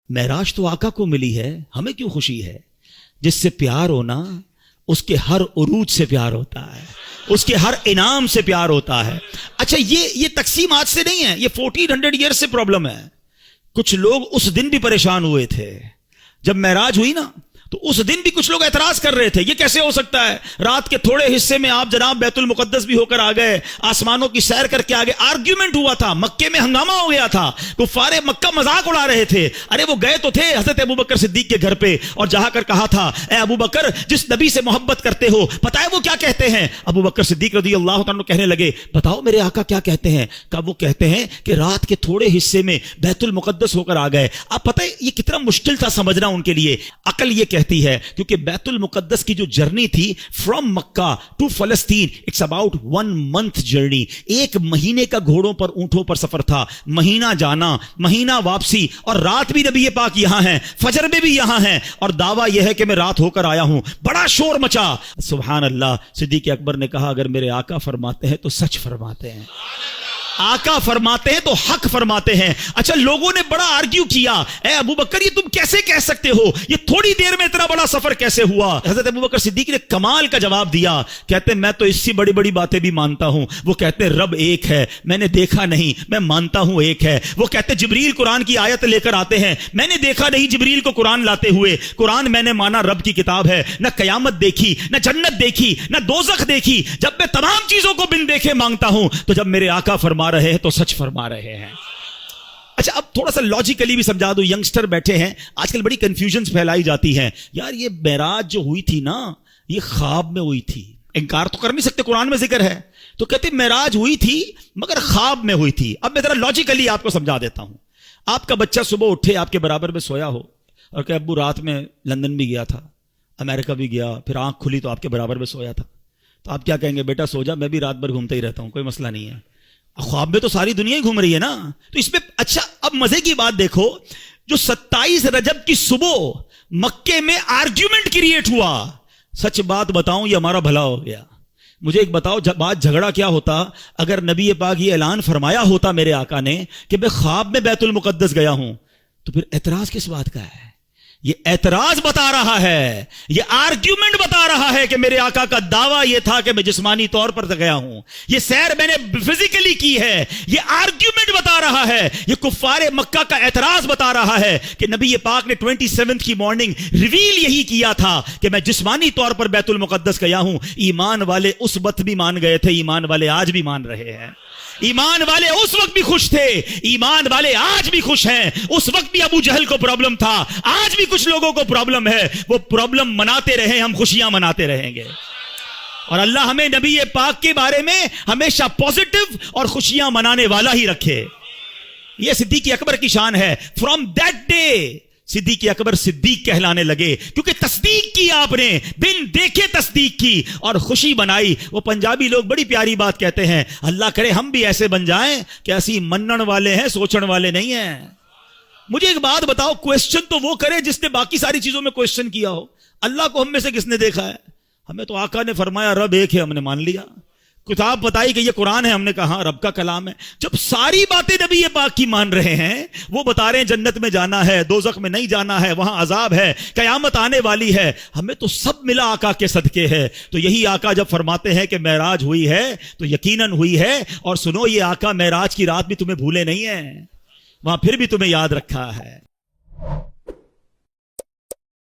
معراج تو آقا کو ملی ہے، ہمیں کیوں خوشی ہے؟ جس سے پیار ہونا اس کے ہر عروج سے پیار ہوتا ہے، اس کے ہر انعام سے پیار ہوتا ہے۔ اچھا یہ تقسیم آج سے نہیں ہے، یہ 1400 ایئر سے پرابلم ہے۔ کچھ لوگ اس دن بھی پریشان ہوئے تھے جب معراج ہوئی نا، تو اس دن بھی کچھ لوگ اعتراض کر رہے تھے، یہ کیسے ہو سکتا ہے؟ رات کے تھوڑے حصے میں آپ جناب بیت المقدس بھی ہو کر آ گئے، آسمانوں کی سیر کر کے آ گئے۔ آرگیومنٹ ہوا تھا، مکے میں ہنگامہ ہو گیا تھا، کفار مکہ مذاق اڑا رہے تھے۔ ارے وہ گئے تو تھے حضرت ابوبکر صدیق کے گھر پہ اور جہاں کر کہا تھا، اے ابوبکر جس نبی سے محبت کرتے ہو پتہ ہے وہ کیا کہتے ہیں؟ ابوبکر صدیق رضی اللہ عنہ کہنے لگے، بتاؤ میرے آقا کیا کہتے ہیں؟ کہا وہ کہتے ہیں کہ رات کے تھوڑے حصے میں بیت المقدس ہو کر آ گئے۔ آپ پتہ ہے یہ کتنا مشکل تھا سمجھنا ان کے لیے۔ عقل یہ کہتی ہے کیونکہ بیت المقدس کی جو جرنی تھی فرام مکہ ٹو فلسطین، اٹس اباؤٹ 1 month جرنی، 1 مہینے کا گھوڑوں پر اونٹوں پر سفر تھا، مہینہ جانا مہینہ واپسی، اور رات بھی نبی پاک یہاں ہیں، فجر میں بھی یہاں ہیں، اور دعویٰ یہ ہے کہ میں رات ہو کر آیا ہوں۔ بڑا شور مچا، سبحان اللہ۔ صدیق اکبر نے کہا اگر میرے آقا فرماتے ہیں تو سچ فرماتے ہیں، آقا فرماتے ہیں تو حق فرماتے ہیں۔ اچھا لوگوں نے بڑا آرگیو کیا، اے ابوبکر یہ تم کیسے کہہ سکتے ہو؟ یہ تھوڑی دیر میں اتنا بڑا سفر کیسے ہوا؟ حضرت ابوبکر صدیق نے کمال کا جواب دیا، کہتے ہیں میں تو اس سے بڑی بڑی باتیں بھی مانتا ہوں۔ وہ کہتے ہیں رب ایک ہے، میں نے دیکھا نہیں، میں مانتا ہوں ایک ہے۔ وہ کہتے ہیں جبریل قرآن کی آیت لے کر آتے ہیں، میں نے دیکھا نہیں جبریل کو قرآن لاتے ہوئے، قرآن میں نے مانا رب کی کتاب ہے۔ نہ قیامت دیکھی، نہ جنت دیکھی، نہ دوزخ دیکھی، جب میں تمام چیزوں کو بن دیکھے مانگتا ہوں، تو جب میرے آقا فرما رہے ہیں تو سچ فرما رہے ہیں۔ اچھا اب تھوڑا سا لاجیکلی بھی سمجھا دو، ینگسٹر بیٹھے ہیں آج کل بڑی کنفیوژنز پھیلائی جاتی ہیں، یار یہ معراج جو ہوئی تھی نا یہ خواب میں ہوئی تھی، انکار تو کر نہیں سکتے، قرآن میں ذکر ہے، تو کہتے معراج ہوئی تھی مگر خواب میں ہوئی تھی۔ اب میں ذرا لاجیکلی آپ کو سمجھا دیتا ہوں۔ آپ کا بچہ صبح اٹھے آپ کے برابر میں سویا ہو اور کہ ابو رات میں لندن بھی گیا تھا، امریکہ بھی گیا، پھر آنکھ کھلی تو آپ کے برابر میں سویا تھا، تو آپ کیا کہیں گے؟ بیٹا سو جا، میں بھی رات بھر گھومتا ہی رہتا ہوں، کوئی مسئلہ نہیں ہے۔ خواب میں تو ساری دنیا ہی گھوم رہی ہے نا، تو اس میں اچھا اب مزے کی بات دیکھو، جو 27 رجب کی صبح مکے میں آرگیومنٹ کریٹ ہوا، سچ بات بتاؤں یہ ہمارا بھلا ہو گیا۔ مجھے ایک بتاؤ بات جھگڑا کیا ہوتا اگر نبی پاک یہ اعلان فرمایا ہوتا میرے آقا نے کہ میں خواب میں بیت المقدس گیا ہوں، تو پھر اعتراض کس بات کا ہے؟ یہ اعتراض بتا رہا ہے، یہ آرگیومنٹ بتا رہا ہے کہ میرے آقا کا دعویٰ یہ تھا کہ میں جسمانی طور پر گیا ہوں، یہ سیر میں نے فزیکلی کی ہے، یہ آرگیومنٹ بتا رہا ہے، یہ کفار مکہ کا اعتراض بتا رہا ہے کہ نبی پاک نے 27 کی مارننگ ریویل یہی کیا تھا کہ میں جسمانی طور پر بیت المقدس گیا ہوں۔ ایمان والے اس وقت بھی مان گئے تھے، ایمان والے آج بھی مان رہے ہیں، ایمان والے اس وقت بھی خوش تھے، ایمان والے آج بھی خوش ہیں۔ اس وقت بھی ابو جہل کو پرابلم تھا، آج بھی کچھ لوگوں کو پرابلم ہے، وہ پرابلم مناتے رہیں، ہم خوشیاں مناتے رہیں گے، اور اللہ ہمیں نبی پاک کے بارے میں ہمیشہ پازیٹو اور خوشیاں منانے والا ہی رکھے۔ یہ صدیق اکبر کی شان ہے۔ فرام دیٹ ڈے صدیق اکبر صدیق کہلانے لگے، کیونکہ تصدیق کی، آپ نے بن دیکھے تصدیق کی اور خوشی بنائی۔ وہ پنجابی لوگ بڑی پیاری بات کہتے ہیں، اللہ کرے ہم بھی ایسے بن جائیں کہ ایسی منن والے ہیں، سوچن والے نہیں ہیں۔ مجھے ایک بات بتاؤ، کویسچن تو وہ کرے جس نے باقی ساری چیزوں میں کویسچن کیا ہو، اللہ کو ہم میں سے کس نے دیکھا ہے؟ ہمیں تو آقا نے فرمایا رب ایک ہے، ہم نے مان لیا۔ کتاب بتائی کہ یہ قرآن ہے، ہم نے کہا ہاں رب کا کلام ہے۔ جب ساری باتیں نبی پاک کی مان رہے ہیں، وہ بتا رہے ہیں جنت میں جانا ہے، دوزخ میں نہیں جانا ہے، وہاں عذاب ہے، قیامت آنے والی ہے، ہمیں تو سب ملا آقا کے صدقے ہے۔ تو یہی آقا جب فرماتے ہیں کہ معراج ہوئی ہے تو یقیناً ہوئی ہے، اور سنو یہ آقا معراج کی رات بھی تمہیں بھولے نہیں ہیں، وہاں پھر بھی تمہیں یاد رکھا ہے۔